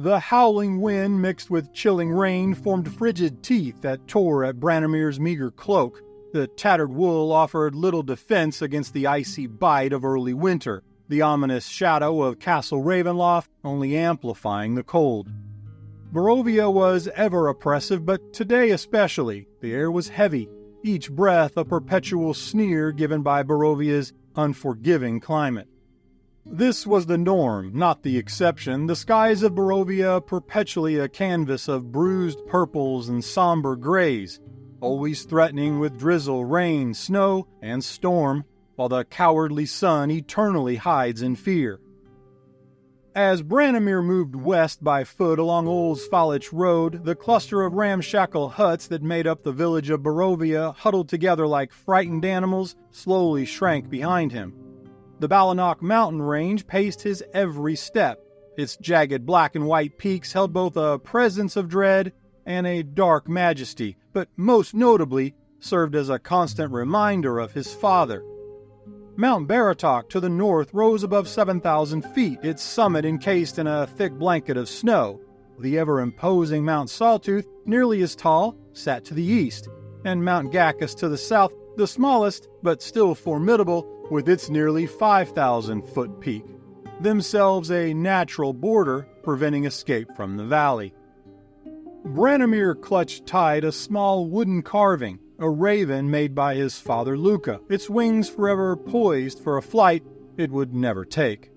The howling wind mixed with chilling rain formed frigid teeth that tore at Branimir's meager cloak. The tattered wool offered little defense against the icy bite of early winter, the ominous shadow of Castle Ravenloft only amplifying the cold. Barovia was ever oppressive, but today especially, the air was heavy, each breath a perpetual sneer given by Barovia's unforgiving climate. This was the norm, not the exception, the skies of Barovia perpetually a canvas of bruised purples and somber grays, always threatening with drizzle, rain, snow, and storm, while the cowardly sun eternally hides in fear. As Branimir moved west by foot along Old Svalich Road, the cluster of ramshackle huts that made up the village of Barovia, huddled together like frightened animals, slowly shrank behind him. The Balanok mountain range paced his every step. Its jagged black and white peaks held both a presence of dread and a dark majesty, but most notably served as a constant reminder of his father. Mount Baratok to the north rose above 7,000 feet, its summit encased in a thick blanket of snow. The ever-imposing Mount Sawtooth, nearly as tall, sat to the east, and Mount Gacchus to the south, the smallest but still formidable, with its nearly 5,000-foot peak, themselves a natural border preventing escape from the valley. Branimir clutched tight a small wooden carving, a raven made by his father Luca, its wings forever poised for a flight it would never take.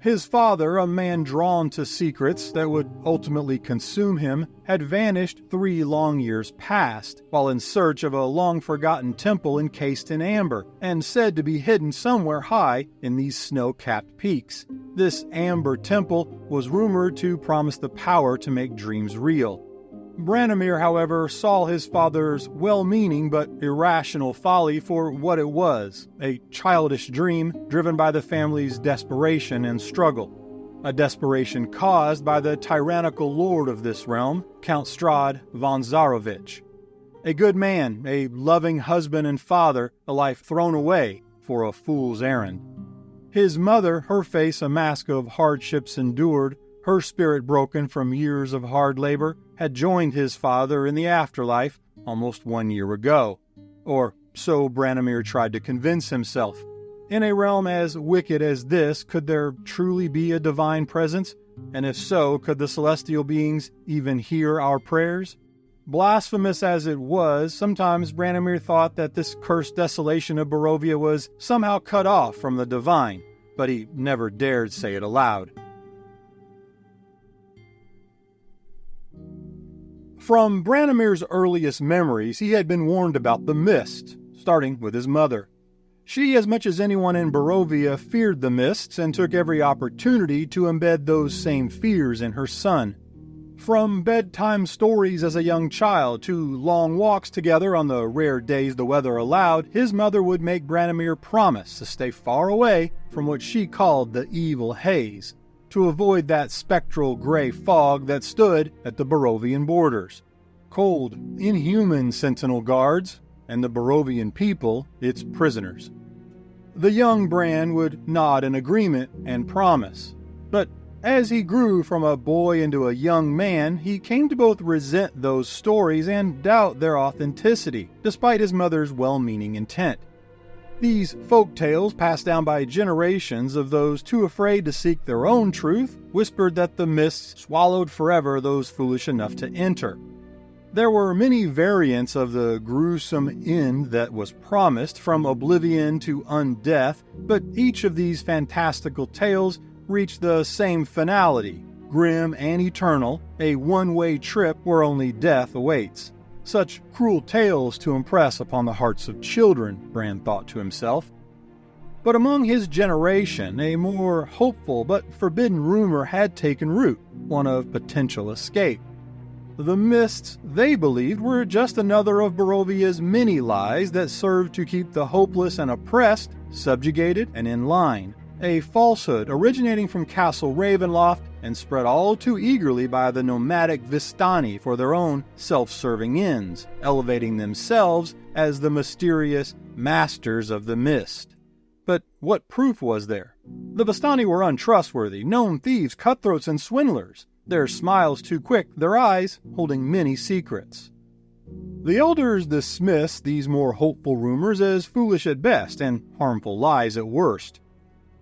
His father, a man drawn to secrets that would ultimately consume him, had vanished 3 long years past, while in search of a long-forgotten temple encased in amber, and said to be hidden somewhere high in these snow-capped peaks. This amber temple was rumored to promise the power to make dreams real. Branimir, however, saw his father's well-meaning but irrational folly for what it was, a childish dream driven by the family's desperation and struggle, a desperation caused by the tyrannical lord of this realm, Count Strahd von Zaroviches. A good man, a loving husband and father, a life thrown away for a fool's errand. His mother, her face a mask of hardships endured, her spirit broken from years of hard labor, had joined his father in the afterlife almost 1 year ago. Or so Branimir tried to convince himself. In a realm as wicked as this, could there truly be a divine presence? And if so, could the celestial beings even hear our prayers? Blasphemous as it was, sometimes Branimir thought that this cursed desolation of Barovia was somehow cut off from the divine, but he never dared say it aloud. From Branimir's earliest memories, he had been warned about the mist, starting with his mother. She, as much as anyone in Barovia, feared the mists and took every opportunity to embed those same fears in her son. From bedtime stories as a young child to long walks together on the rare days the weather allowed, his mother would make Branimir promise to stay far away from what she called the evil haze, to avoid that spectral gray fog that stood at the Barovian borders. Cold, inhuman sentinel guards, and the Barovian people its prisoners. The young Bran would nod in agreement and promise. But as he grew from a boy into a young man, he came to both resent those stories and doubt their authenticity, despite his mother's well-meaning intent. These folk tales, passed down by generations of those too afraid to seek their own truth, whispered that the mists swallowed forever those foolish enough to enter. There were many variants of the gruesome end that was promised, from oblivion to undeath, but each of these fantastical tales reached the same finality, grim and eternal, a one-way trip where only death awaits. Such cruel tales to impress upon the hearts of children, Bran thought to himself. But among his generation, a more hopeful but forbidden rumor had taken root, one of potential escape. The mists, they believed, were just another of Barovia's many lies that served to keep the hopeless and oppressed subjugated and in line. A falsehood originating from Castle Ravenloft and spread all too eagerly by the nomadic Vistani for their own self-serving ends, elevating themselves as the mysterious masters of the mist. But what proof was there? The Vistani were untrustworthy, known thieves, cutthroats, and swindlers. their smiles too quick, their eyes holding many secrets. The elders dismissed these more hopeful rumors as foolish at best and harmful lies at worst.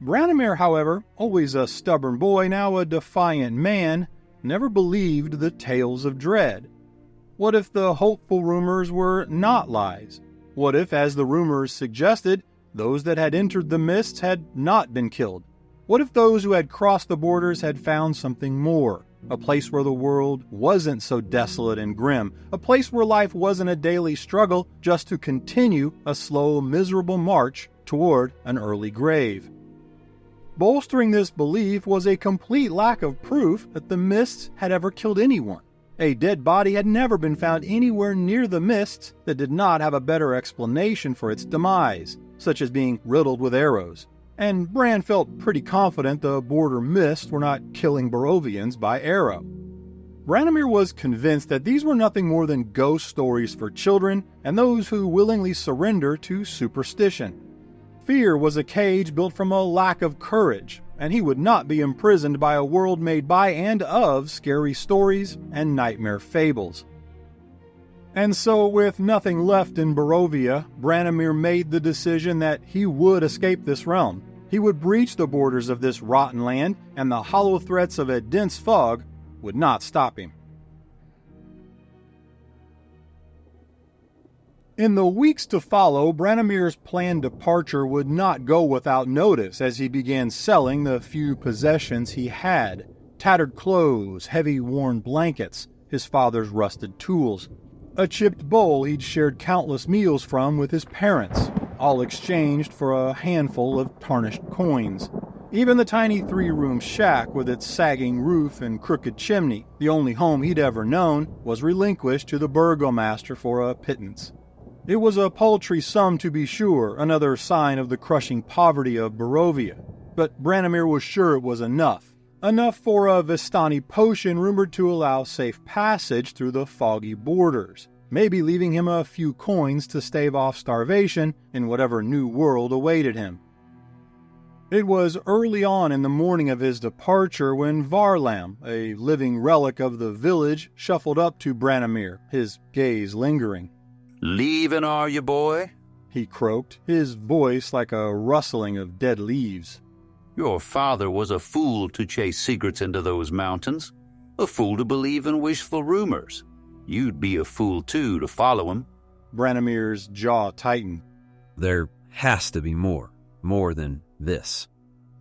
Branimir, however, always a stubborn boy, now a defiant man, never believed the tales of dread. What if the hopeful rumors were not lies? What if, as the rumors suggested, those that had entered the mists had not been killed? What if those who had crossed the borders had found something more? A place where the world wasn't so desolate and grim. A place where life wasn't a daily struggle just to continue a slow, miserable march toward an early grave. Bolstering this belief was a complete lack of proof that the mists had ever killed anyone. A dead body had never been found anywhere near the mists that did not have a better explanation for its demise, such as being riddled with arrows. And Bran felt pretty confident the border mists were not killing Barovians by arrow. Branimir was convinced that these were nothing more than ghost stories for children and those who willingly surrender to superstition. Fear was a cage built from a lack of courage, and he would not be imprisoned by a world made by and of scary stories and nightmare fables. And so, with nothing left in Barovia, Branimir made the decision that he would escape this realm. He would breach the borders of this rotten land, and the hollow threats of a dense fog would not stop him. In the weeks to follow, Branimir's planned departure would not go without notice as he began selling the few possessions he had: tattered clothes, heavy worn blankets, his father's rusted tools, a chipped bowl he'd shared countless meals from with his parents, all exchanged for a handful of tarnished coins. Even the tiny 3-room shack with its sagging roof and crooked chimney, the only home he'd ever known, was relinquished to the burgomaster for a pittance. It was a paltry sum, to be sure, another sign of the crushing poverty of Barovia, but Branimir was sure it was enough. Enough for a Vistani potion rumored to allow safe passage through the foggy borders, maybe leaving him a few coins to stave off starvation in whatever new world awaited him. It was early on in the morning of his departure when Varlam, a living relic of the village, shuffled up to Branimir, his gaze lingering. "Leaving, are you, boy?" he croaked, his voice like a rustling of dead leaves. "Your father was a fool to chase secrets into those mountains, a fool to believe in wishful rumors. You'd be a fool, too, to follow him." Branimir's jaw tightened. "There has to be more than this."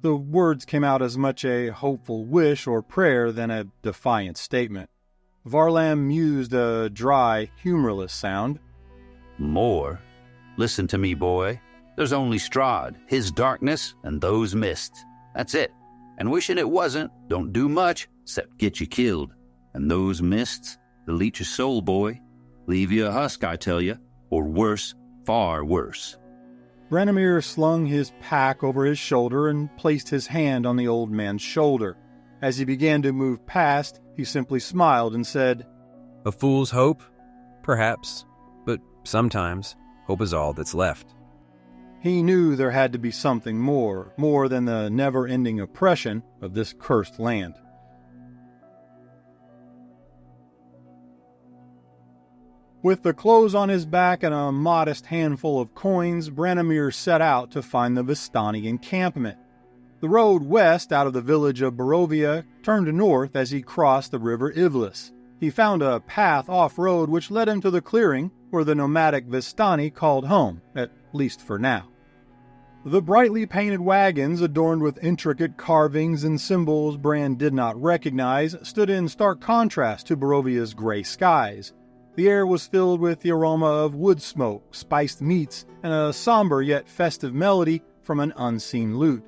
The words came out as much a hopeful wish or prayer than a defiant statement. Varlam mused a dry, humorless sound. "More? Listen to me, boy. There's only Strahd, his darkness, and those mists. That's it. And wishing it wasn't don't do much except get you killed. And those mists, they'll eat your soul, boy. Leave you a husk, I tell you. Or worse, far worse." Branimir slung his pack over his shoulder and placed his hand on the old man's shoulder. As he began to move past, he simply smiled and said, "A fool's hope? Perhaps. But sometimes, hope is all that's left." He knew there had to be something more than the never-ending oppression of this cursed land. With the clothes on his back and a modest handful of coins, Branimir set out to find the Vistani encampment. The road west out of the village of Barovia turned north as he crossed the river Ivlis. He found a path off-road which led him to the clearing where the nomadic Vistani called home, at least for now. The brightly painted wagons, adorned with intricate carvings and symbols Bran did not recognize, stood in stark contrast to Barovia's gray skies. The air was filled with the aroma of wood smoke, spiced meats, and a somber yet festive melody from an unseen lute.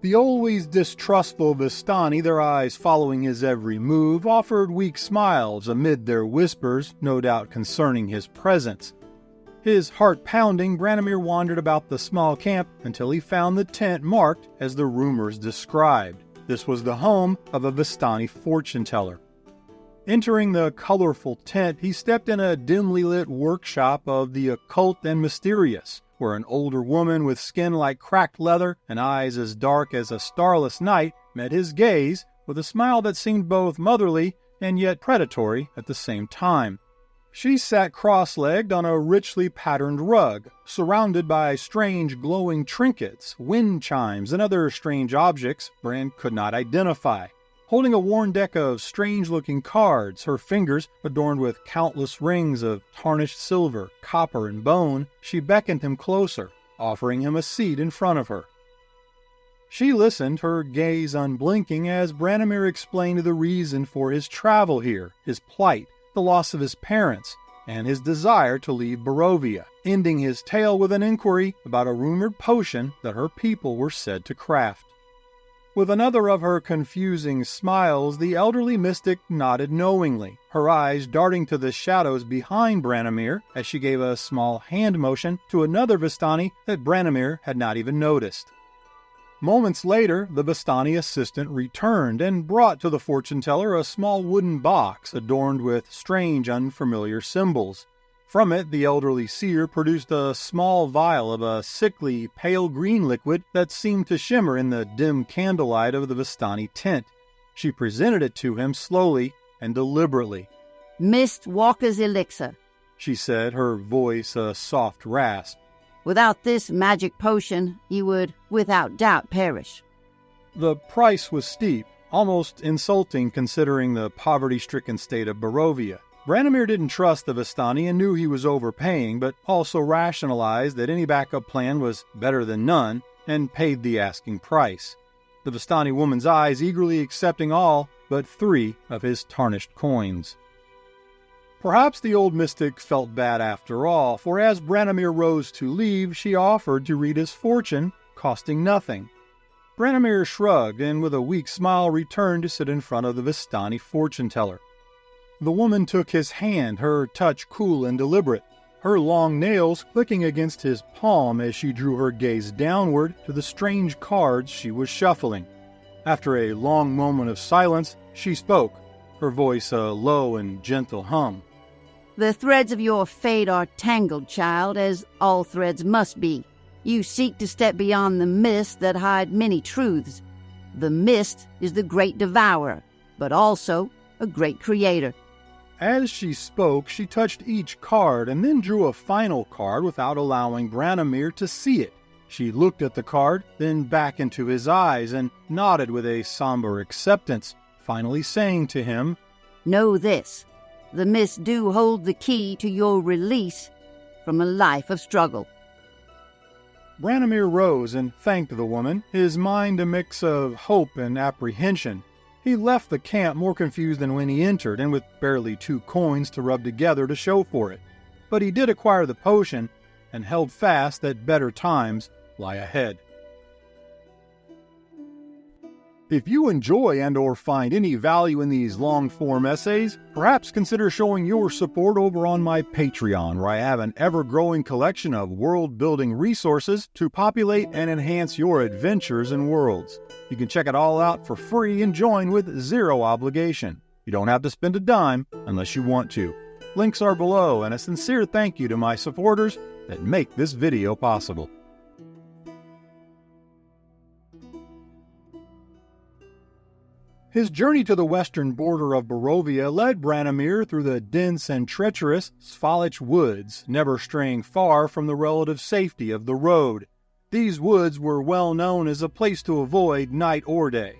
The always distrustful Vistani, their eyes following his every move, offered weak smiles amid their whispers, no doubt concerning his presence. His heart pounding, Branimir wandered about the small camp until he found the tent marked as the rumors described. This was the home of a Vistani fortune-teller. Entering the colorful tent, he stepped in a dimly lit workshop of the occult and mysterious, where an older woman with skin like cracked leather and eyes as dark as a starless night met his gaze with a smile that seemed both motherly and yet predatory at the same time. She sat cross-legged on a richly patterned rug, surrounded by strange glowing trinkets, wind chimes, and other strange objects Bran could not identify. Holding a worn deck of strange-looking cards, her fingers adorned with countless rings of tarnished silver, copper, and bone, she beckoned him closer, offering him a seat in front of her. She listened, her gaze unblinking, as Branimir explained the reason for his travel here, his plight, the loss of his parents, and his desire to leave Barovia, ending his tale with an inquiry about a rumored potion that her people were said to craft. With another of her confusing smiles, the elderly mystic nodded knowingly, her eyes darting to the shadows behind Branimir as she gave a small hand motion to another Vistani that Branimir had not even noticed. Moments later, the Vistani assistant returned and brought to the fortune-teller a small wooden box adorned with strange, unfamiliar symbols. From it, the elderly seer produced a small vial of a sickly, pale green liquid that seemed to shimmer in the dim candlelight of the Vistani tent. She presented it to him slowly and deliberately. "Mist Walker's elixir," she said, her voice a soft rasp. "Without this magic potion, you would, without doubt, perish." The price was steep, almost insulting considering the poverty-stricken state of Barovia. Branimir didn't trust the Vistani and knew he was overpaying, but also rationalized that any backup plan was better than none, and paid the asking price. The Vistani woman's eyes eagerly accepting all but 3 of his tarnished coins. Perhaps the old mystic felt bad after all, for as Branimir rose to leave, she offered to read his fortune, costing nothing. Branimir shrugged and with a weak smile returned to sit in front of the Vistani fortune-teller. The woman took his hand, her touch cool and deliberate, her long nails clicking against his palm as she drew her gaze downward to the strange cards she was shuffling. After a long moment of silence, she spoke, her voice a low and gentle hum. "The threads of your fate are tangled, child, as all threads must be. You seek to step beyond the mist that hide many truths. The mist is the great devourer, but also a great creator." As she spoke, she touched each card and then drew a final card without allowing Branimir to see it. She looked at the card, then back into his eyes, and nodded with a somber acceptance, finally saying to him, "Know this. The mist do hold the key to your release from a life of struggle." Branimir rose and thanked the woman, his mind a mix of hope and apprehension. He left the camp more confused than when he entered, and with barely 2 coins to rub together to show for it. But he did acquire the potion, and held fast that better times lie ahead. If you enjoy and or find any value in these long-form essays, perhaps consider showing your support over on my Patreon, where I have an ever-growing collection of world-building resources to populate and enhance your adventures and worlds. You can check it all out for free and join with 0 obligation. You don't have to spend a dime unless you want to. Links are below, and a sincere thank you to my supporters that make this video possible. His journey to the western border of Barovia led Branimir through the dense and treacherous Svalich woods, never straying far from the relative safety of the road. These woods were well known as a place to avoid night or day.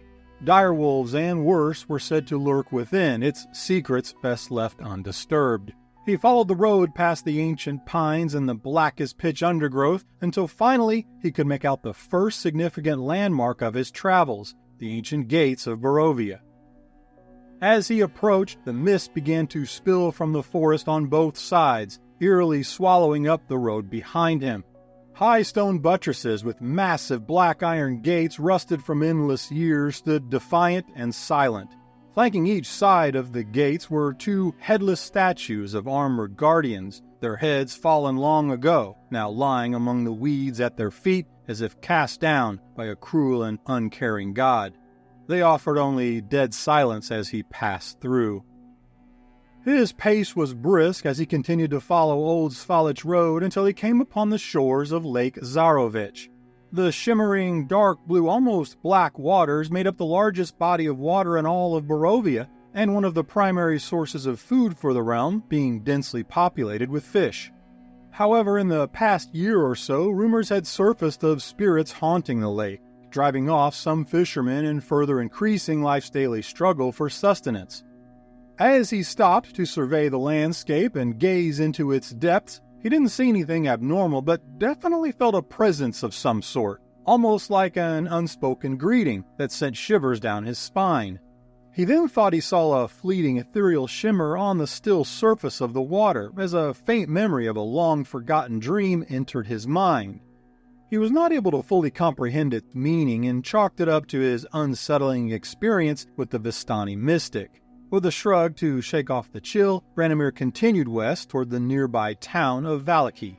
Direwolves and worse were said to lurk within, its secrets best left undisturbed. He followed the road past the ancient pines and the blackest pitch undergrowth until finally he could make out the first significant landmark of his travels, the ancient gates of Barovia. As he approached, the mist began to spill from the forest on both sides, eerily swallowing up the road behind him. High stone buttresses with massive black iron gates rusted from endless years stood defiant and silent. Flanking each side of the gates were 2 headless statues of armored guardians, their heads fallen long ago, now lying among the weeds at their feet as if cast down by a cruel and uncaring god. They offered only dead silence as he passed through. His pace was brisk as he continued to follow Old Svalich Road until he came upon the shores of Lake Zarovich. The shimmering, dark blue, almost black waters made up the largest body of water in all of Barovia, and one of the primary sources of food for the realm, being densely populated with fish. However, in the past year or so, rumors had surfaced of spirits haunting the lake, driving off some fishermen and further increasing life's daily struggle for sustenance. As he stopped to survey the landscape and gaze into its depths, he didn't see anything abnormal, but definitely felt a presence of some sort, almost like an unspoken greeting that sent shivers down his spine. He then thought he saw a fleeting ethereal shimmer on the still surface of the water as a faint memory of a long-forgotten dream entered his mind. He was not able to fully comprehend its meaning and chalked it up to his unsettling experience with the Vistani mystic. With a shrug to shake off the chill, Branimir continued west toward the nearby town of Valaki.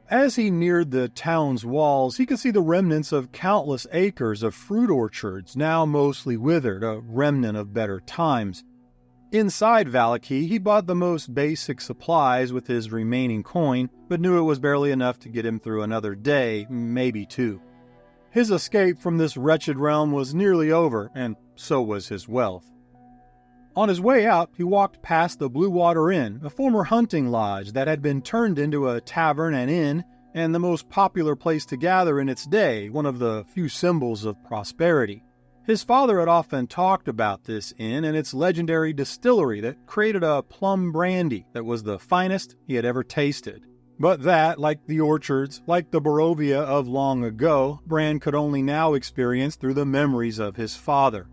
As he neared the town's walls, he could see the remnants of countless acres of fruit orchards, now mostly withered, a remnant of better times. Inside Valaki, he bought the most basic supplies with his remaining coin, but knew it was barely enough to get him through another day, maybe two. His escape from this wretched realm was nearly over, and so was his wealth. On his way out, he walked past the Blue Water Inn, a former hunting lodge that had been turned into a tavern and inn, and the most popular place to gather in its day, one of the few symbols of prosperity. His father had often talked about this inn and its legendary distillery that created a plum brandy that was the finest he had ever tasted. But that, like the orchards, like the Barovia of long ago, Bran could only now experience through the memories of his father.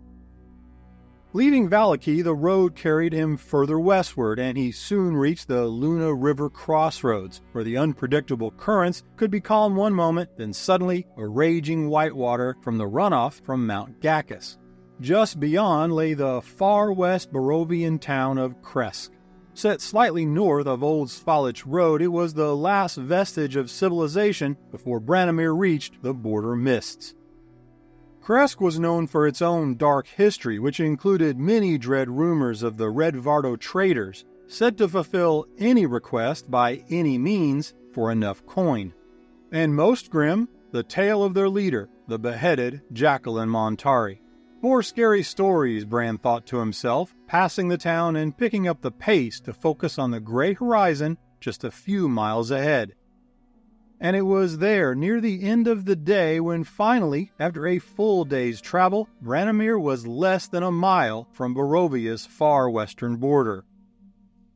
Leaving Valaki, the road carried him further westward, and he soon reached the Luna River crossroads, where the unpredictable currents could be calm one moment, then suddenly a raging whitewater from the runoff from Mount Gacchus. Just beyond lay the far west Barovian town of Kresk. Set slightly north of Old Svalich Road, it was the last vestige of civilization before Branimir reached the border mists. Kresk was known for its own dark history, which included many dread rumors of the Red Vardo traders, said to fulfill any request by any means for enough coin. And most grim, the tale of their leader, the beheaded Jacqueline Montari. More scary stories, Bran thought to himself, passing the town and picking up the pace to focus on the gray horizon just a few miles ahead. And it was there, near the end of the day, when finally, after a full day's travel, Branimir was less than a mile from Barovia's far western border.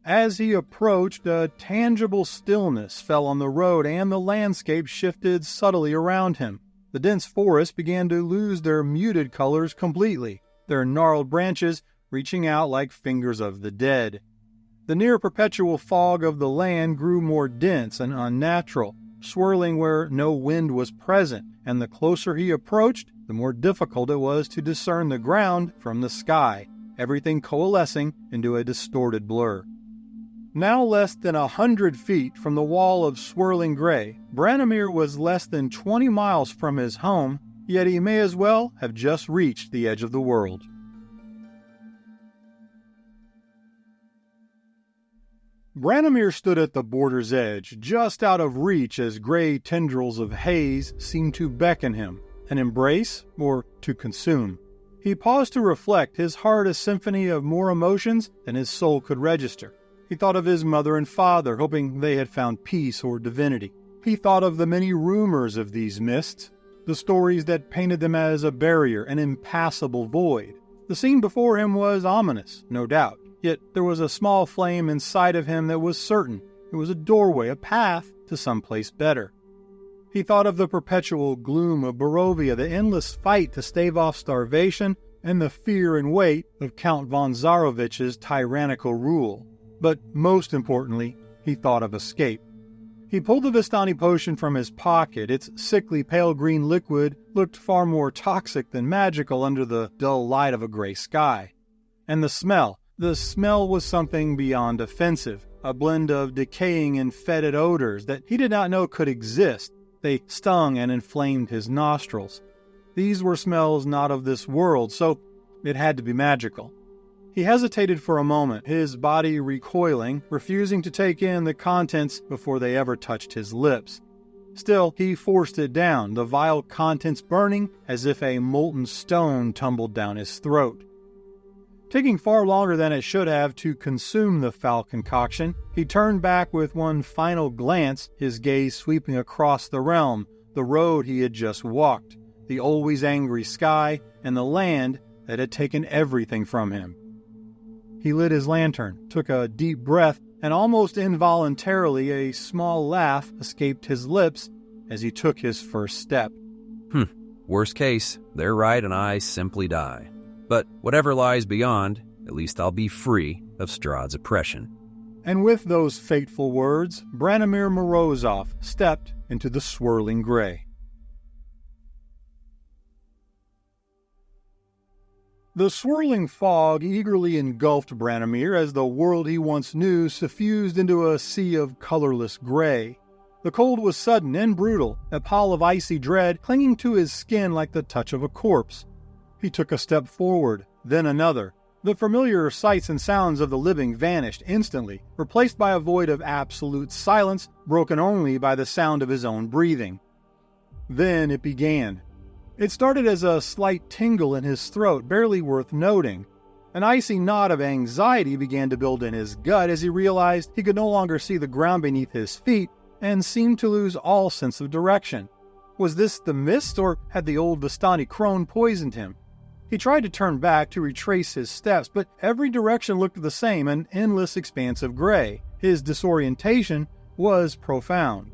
As he approached, a tangible stillness fell on the road and the landscape shifted subtly around him. The dense forest began to lose their muted colors completely, their gnarled branches reaching out like fingers of the dead. The near-perpetual fog of the land grew more dense and unnatural, swirling where no wind was present, and the closer he approached, the more difficult it was to discern the ground from the sky, everything coalescing into a distorted blur. Now less than 100 feet from the wall of swirling gray, Branimir was less than 20 miles from his home, yet he may as well have just reached the edge of the world. Branimir stood at the border's edge, just out of reach as gray tendrils of haze seemed to beckon him, an embrace or to consume. He paused to reflect, his heart a symphony of more emotions than his soul could register. He thought of his mother and father, hoping they had found peace or divinity. He thought of the many rumors of these mists, the stories that painted them as a barrier, an impassable void. The scene before him was ominous, no doubt. Yet there was a small flame inside of him that was certain. It was a doorway, a path to someplace better. He thought of the perpetual gloom of Barovia, the endless fight to stave off starvation, and the fear and weight of Count von Zaroviches' tyrannical rule. But most importantly, he thought of escape. He pulled the Vistani potion from his pocket. Its sickly pale green liquid looked far more toxic than magical under the dull light of a gray sky. And the smell was something beyond offensive, a blend of decaying and fetid odors that he did not know could exist. They stung and inflamed his nostrils. These were smells not of this world, so it had to be magical. He hesitated for a moment, his body recoiling, refusing to take in the contents before they ever touched his lips. Still, he forced it down, the vile contents burning as if a molten stone tumbled down his throat. Taking far longer than it should have to consume the foul concoction, he turned back with one final glance, his gaze sweeping across the realm, the road he had just walked, the always angry sky, and the land that had taken everything from him. He lit his lantern, took a deep breath, and almost involuntarily a small laugh escaped his lips as he took his first step. Worst case, they're right and I simply die. But whatever lies beyond, at least I'll be free of Strahd's oppression. And with those fateful words, Branimir Morozov stepped into the swirling gray. The swirling fog eagerly engulfed Branimir as the world he once knew suffused into a sea of colorless gray. The cold was sudden and brutal, a pall of icy dread clinging to his skin like the touch of a corpse. He took a step forward, then another. The familiar sights and sounds of the living vanished instantly, replaced by a void of absolute silence, broken only by the sound of his own breathing. Then it began. It started as a slight tingle in his throat, barely worth noting. An icy knot of anxiety began to build in his gut as he realized he could no longer see the ground beneath his feet and seemed to lose all sense of direction. Was this the mist, or had the old Vistani crone poisoned him? He tried to turn back to retrace his steps, but every direction looked the same, an endless expanse of gray. His disorientation was profound.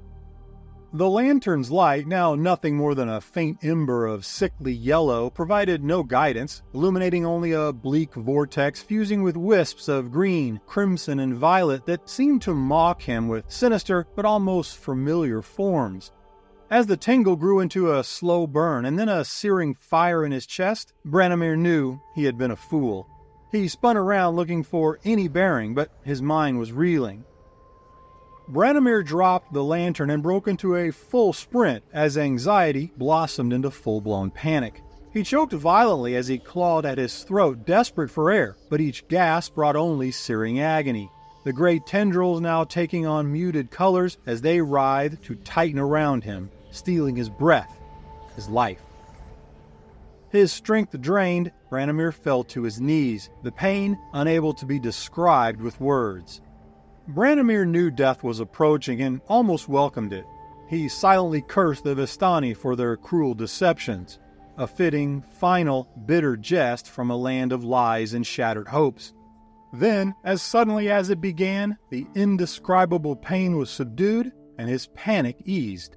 The lantern's light, now nothing more than a faint ember of sickly yellow, provided no guidance, illuminating only a bleak vortex fusing with wisps of green, crimson, and violet that seemed to mock him with sinister but almost familiar forms. As the tingle grew into a slow burn and then a searing fire in his chest, Branimir knew he had been a fool. He spun around looking for any bearing, but his mind was reeling. Branimir dropped the lantern and broke into a full sprint as anxiety blossomed into full-blown panic. He choked violently as he clawed at his throat, desperate for air, but each gasp brought only searing agony. The gray tendrils now taking on muted colors as they writhed to tighten around him, stealing his breath, his life. His strength drained, Branimir fell to his knees, the pain unable to be described with words. Branimir knew death was approaching and almost welcomed it. He silently cursed the Vistani for their cruel deceptions, a fitting, final, bitter jest from a land of lies and shattered hopes. Then, as suddenly as it began, the indescribable pain was subdued and his panic eased.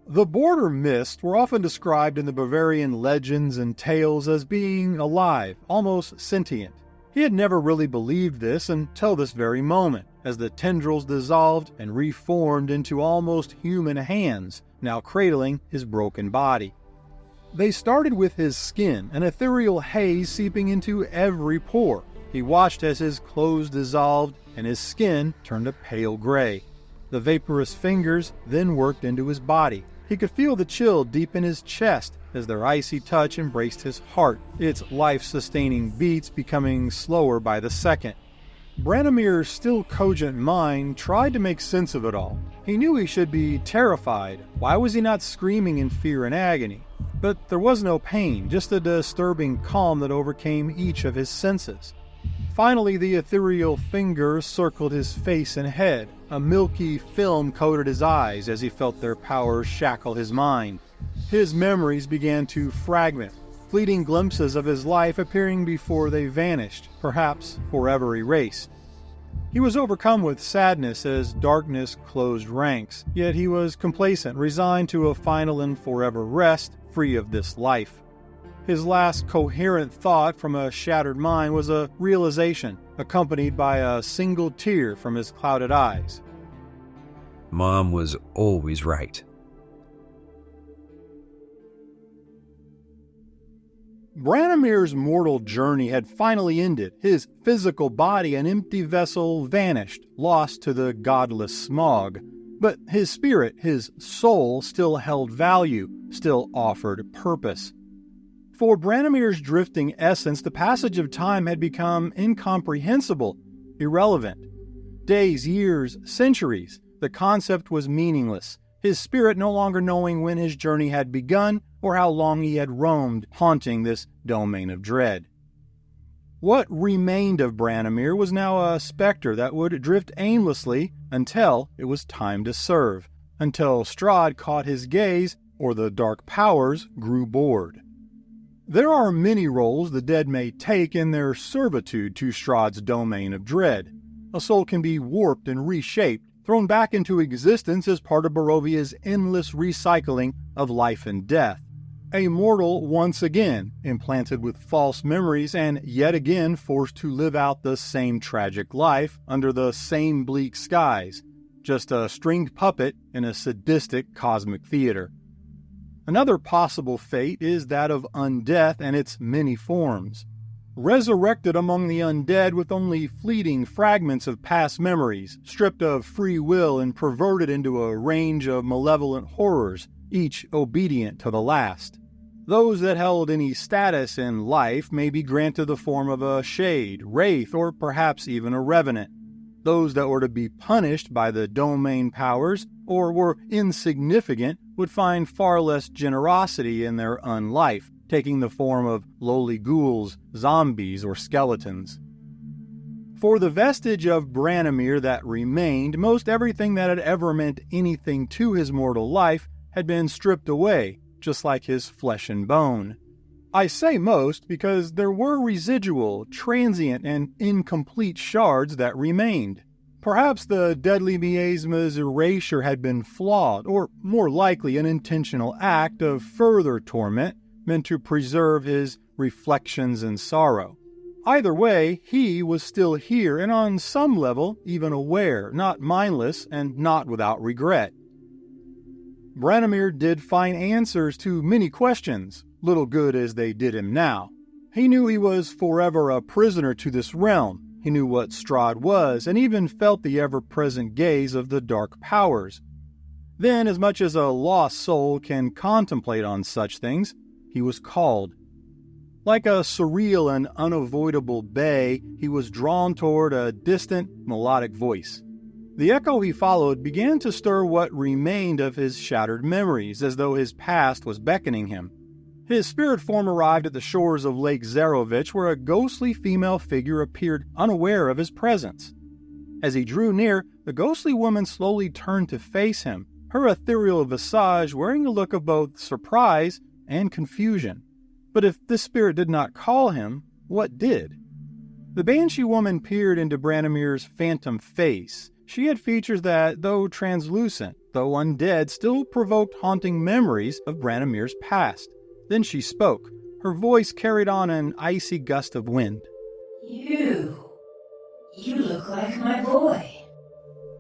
The border mists were often described in the Bavarian legends and tales as being alive, almost sentient. He had never really believed this until this very moment, as the tendrils dissolved and reformed into almost human hands, now cradling his broken body. They started with his skin, an ethereal haze seeping into every pore. He watched as his clothes dissolved and his skin turned a pale gray. The vaporous fingers then worked into his body. He could feel the chill deep in his chest as their icy touch embraced his heart, its life-sustaining beats becoming slower by the second. Branimir's still cogent mind tried to make sense of it all. He knew he should be terrified. Why was he not screaming in fear and agony? But there was no pain, just a disturbing calm that overcame each of his senses. Finally, the ethereal fingers circled his face and head. A milky film coated his eyes as he felt their power shackle his mind. His memories began to fragment, fleeting glimpses of his life appearing before they vanished, perhaps forever erased. He was overcome with sadness as darkness closed ranks, yet he was complacent, resigned to a final and forever rest, free of this life. His last coherent thought from a shattered mind was a realization, accompanied by a single tear from his clouded eyes. Mom was always right. Branimir's mortal journey had finally ended. His physical body, an empty vessel, vanished, lost to the godless smog. But his spirit, his soul, still held value, still offered purpose. For Branimir's drifting essence, the passage of time had become incomprehensible, irrelevant. Days, years, centuries, the concept was meaningless. his spirit no longer knowing when his journey had begun or how long he had roamed, haunting this domain of dread. What remained of Branimir was now a specter that would drift aimlessly until it was time to serve, until Strahd caught his gaze or the dark powers grew bored. There are many roles the dead may take in their servitude to Strahd's domain of dread. A soul can be warped and reshaped, thrown back into existence as part of Barovia's endless recycling of life and death. A mortal once again implanted with false memories and yet again forced to live out the same tragic life under the same bleak skies, just a stringed puppet in a sadistic cosmic theater. Another possible fate is that of undeath and its many forms. Resurrected among the undead with only fleeting fragments of past memories, stripped of free will and perverted into a range of malevolent horrors, each obedient to the last. Those that held any status in life may be granted the form of a shade, wraith, or perhaps even a revenant. Those that were to be punished by the domain powers or were insignificant would find far less generosity in their unlife, taking the form of lowly ghouls, zombies, or skeletons. For the vestige of Branimir that remained, most everything that had ever meant anything to his mortal life had been stripped away, just like his flesh and bone. I say most because there were residual, transient, and incomplete shards that remained. Perhaps the deadly miasma's erasure had been flawed, or more likely an intentional act of further torment meant to preserve his reflections and sorrow. Either way, he was still here and on some level even aware, not mindless and not without regret. Branimir did find answers to many questions, little good as they did him now. He knew he was forever a prisoner to this realm. He knew what Strahd was, and even felt the ever-present gaze of the dark powers. Then, as much as a lost soul can contemplate on such things, he was called. Like a surreal and unavoidable bay, he was drawn toward a distant, melodic voice. The echo he followed began to stir what remained of his shattered memories, as though his past was beckoning him. His spirit form arrived at the shores of Lake Zaroviches, where a ghostly female figure appeared unaware of his presence. As he drew near, the ghostly woman slowly turned to face him, her ethereal visage wearing a look of both surprise and confusion. But if this spirit did not call him, what did? The banshee woman peered into Branimir's phantom face. She had features that, though translucent, though undead, still provoked haunting memories of Branimir's past. Then she spoke. Her voice carried on an icy gust of wind. You look like my boy.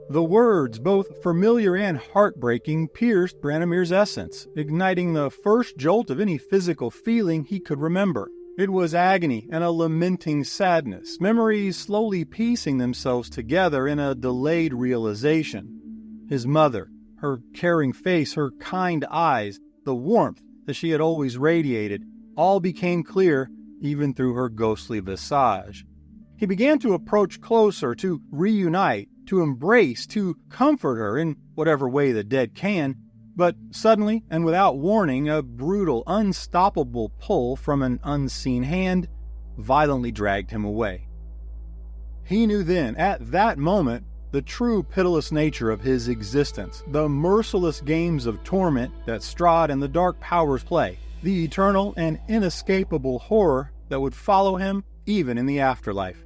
The words, both familiar and heartbreaking, pierced Branimir's essence, igniting the first jolt of any physical feeling he could remember. It was agony and a lamenting sadness, memories slowly piecing themselves together in a delayed realization. His mother, her caring face, her kind eyes, the warmth that she had always radiated, all became clear even through her ghostly visage. He began to approach closer, to reunite, to embrace, to comfort her in whatever way the dead can, but suddenly and without warning, a brutal, unstoppable pull from an unseen hand violently dragged him away. He knew then, at that moment, the true pitiless nature of his existence, the merciless games of torment that Strahd and the dark powers play, the eternal and inescapable horror that would follow him even in the afterlife.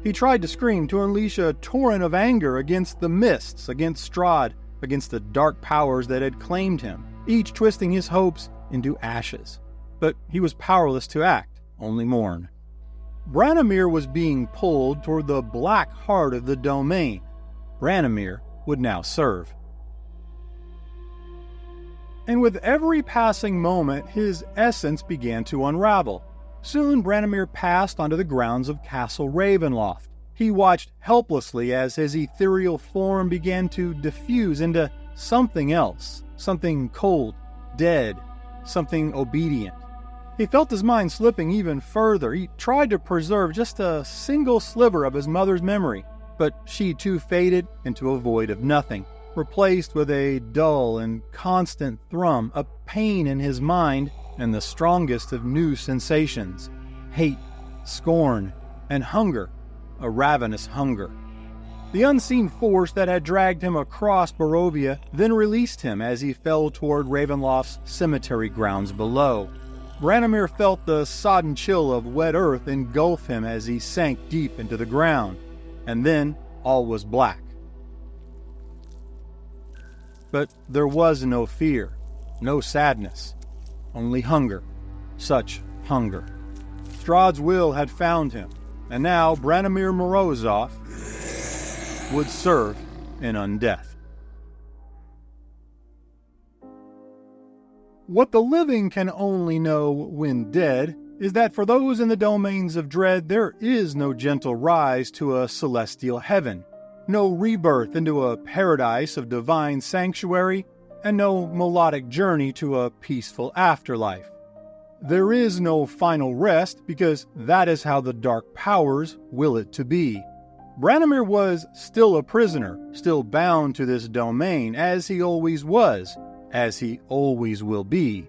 He tried to scream, to unleash a torrent of anger against the mists, against Strahd, against the dark powers that had claimed him, each twisting his hopes into ashes. But he was powerless to act, only mourn. Branimir was being pulled toward the black heart of the domain. Branimir would now serve. And with every passing moment, his essence began to unravel. Soon Branimir passed onto the grounds of Castle Ravenloft. He watched helplessly as his ethereal form began to diffuse into something else, something cold, dead, something obedient. He felt his mind slipping even further. He tried to preserve just a single sliver of his mother's memory, but she too faded into a void of nothing. replaced with a dull and constant thrum, a pain in his mind, and the strongest of new sensations: hate, scorn, and hunger, a ravenous hunger. The unseen force that had dragged him across Barovia then released him as he fell toward Ravenloft's cemetery grounds below. Branimir felt the sodden chill of wet earth engulf him as he sank deep into the ground, and then all was black. But there was no fear, no sadness, only hunger, such hunger. Strahd's will had found him, and now Branimir Morozov would serve in undeath. What the living can only know when dead is that for those in the domains of dread there is no gentle rise to a celestial heaven, no rebirth into a paradise of divine sanctuary, and no melodic journey to a peaceful afterlife. There is no final rest because that is how the dark powers will it to be. Branimir was still a prisoner, still bound to this domain, as he always was, as he always will be.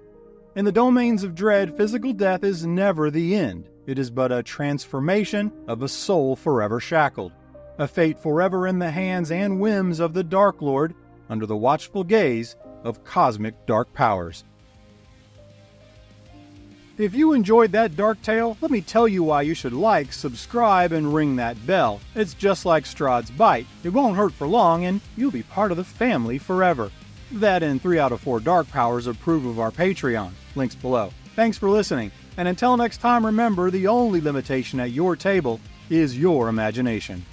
In the domains of dread, physical death is never the end. It is but a transformation of a soul forever shackled, a fate forever in the hands and whims of the Dark Lord, under the watchful gaze of cosmic dark powers. If you enjoyed that dark tale, let me tell you why you should like, subscribe, and ring that bell. It's just like Strahd's bite. It won't hurt for long, and you'll be part of the family forever. That and 3 out of 4 dark powers approve of our Patreon. Links below. Thanks for listening, and until next time, remember, the only limitation at your table is your imagination.